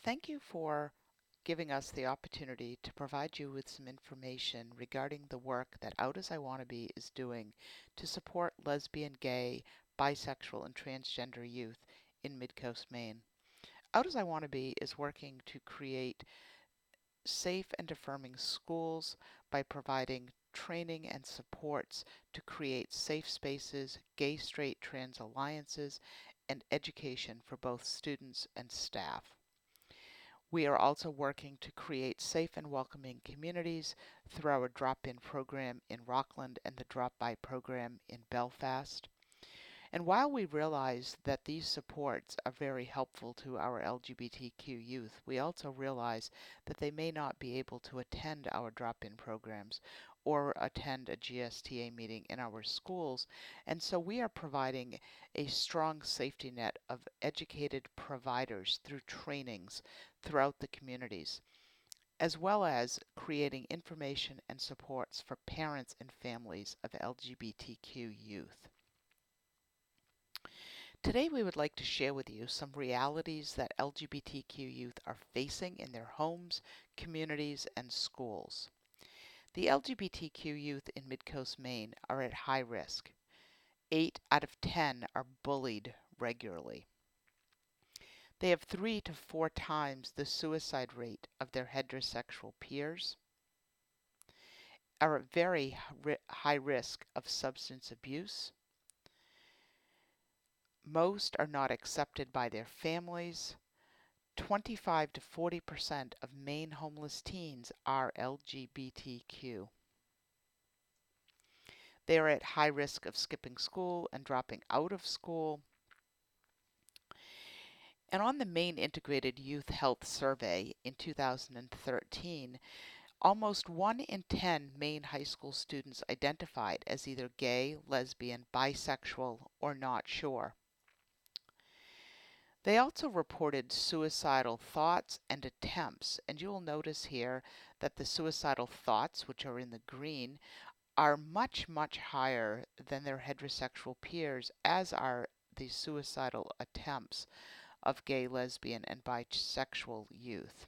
Thank you for giving us the opportunity to provide you with some information regarding the work that Out As I Wanna Be is doing to support lesbian, gay, bisexual, and transgender youth in Midcoast, Maine. Out As I Wanna Be is working to create safe and affirming schools by providing training and supports to create safe spaces, gay, straight, trans alliances, and education for both students and staff. We are also working to create safe and welcoming communities through our drop-in program in Rockland and the drop-by program in Belfast. And while we realize that these supports are very helpful to our LGBTQ youth, we also realize that they may not be able to attend our drop-in programs or attend a GSTA meeting in our schools. And so we are providing a strong safety net of educated providers through trainings throughout the communities, as well as creating information and supports for parents and families of LGBTQ youth. Today we would like to share with you some realities that LGBTQ youth are facing in their homes, communities, and schools. The LGBTQ youth in Midcoast, Maine are at high risk. 8 out of 10 are bullied regularly. They have 3 to 4 times the suicide rate of their heterosexual peers, are at very high risk of substance abuse. Most are not accepted by their families. 25 to 40% of Maine homeless teens are LGBTQ. They are at high risk of skipping school and dropping out of school. And on the Maine Integrated Youth Health Survey in 2013, almost 1 in 10 Maine high school students identified as either gay, lesbian, bisexual, or not sure. They also reported suicidal thoughts and attempts, and you will notice here that the suicidal thoughts, which are in the green, are much, much higher than their heterosexual peers, as are the suicidal attempts of gay, lesbian, and bisexual youth.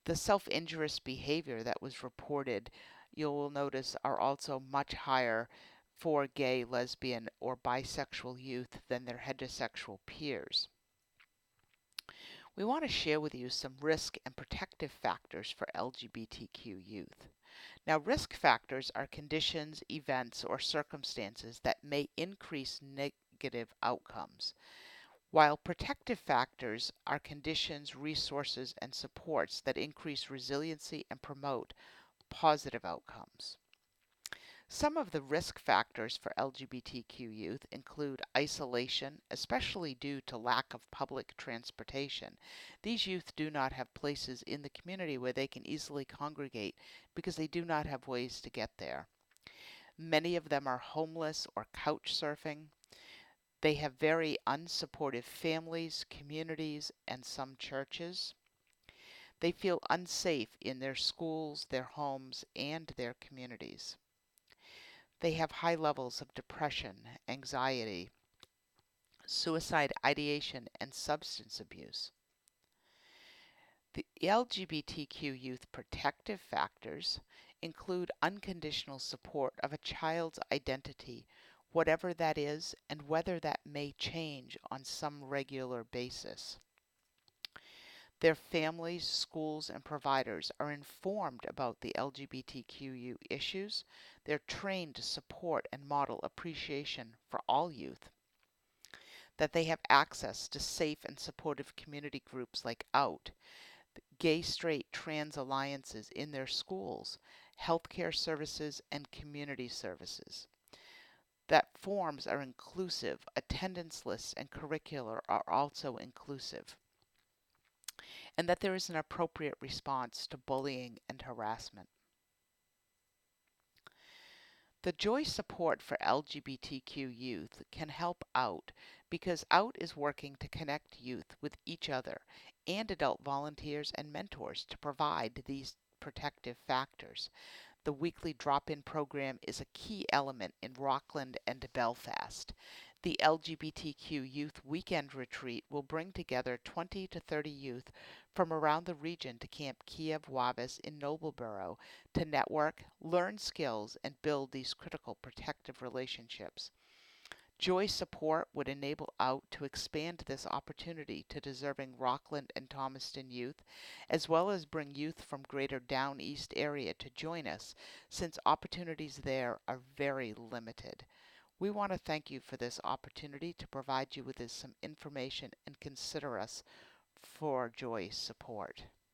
The self-injurious behavior that was reported, you will notice, are also much higher for gay, lesbian, or bisexual youth than their heterosexual peers. We want to share with you some risk and protective factors for LGBTQ youth. Now, risk factors are conditions, events, or circumstances that may increase negative outcomes, while protective factors are conditions, resources, and supports that increase resiliency and promote positive outcomes. Some of the risk factors for LGBTQ youth include isolation, especially due to lack of public transportation. These youth do not have places in the community where they can easily congregate because they do not have ways to get there. Many of them are homeless or couch surfing. They have very unsupportive families, communities, and some churches. They feel unsafe in their schools, their homes, and their communities. They have high levels of depression, anxiety, suicide ideation, and substance abuse. The LGBTQ youth protective factors include unconditional support of a child's identity, whatever that is, and whether that may change on some regular basis. Their families, schools, and providers are informed about the LGBTQ issues. They're trained to support and model appreciation for all youth. That they have access to safe and supportive community groups like OUT, gay, straight, trans alliances in their schools, healthcare services, and community services. That forms are inclusive, attendance lists and curricular are also inclusive, and that there is an appropriate response to bullying and harassment. The Joy support for LGBTQ youth can help OUT because OUT is working to connect youth with each other and adult volunteers and mentors to provide these protective factors. The weekly drop-in program is a key element in Rockland and Belfast. The LGBTQ Youth Weekend Retreat will bring together 20 to 30 youth from around the region to Camp Kiev Wavis in Noblesboro to network, learn skills, and build these critical protective relationships. Joy support would enable OUT to expand this opportunity to deserving Rockland and Thomaston youth, as well as bring youth from greater Down East area to join us, since opportunities there are very limited. We want to thank you for this opportunity to provide you with some information and consider us for Joy's support.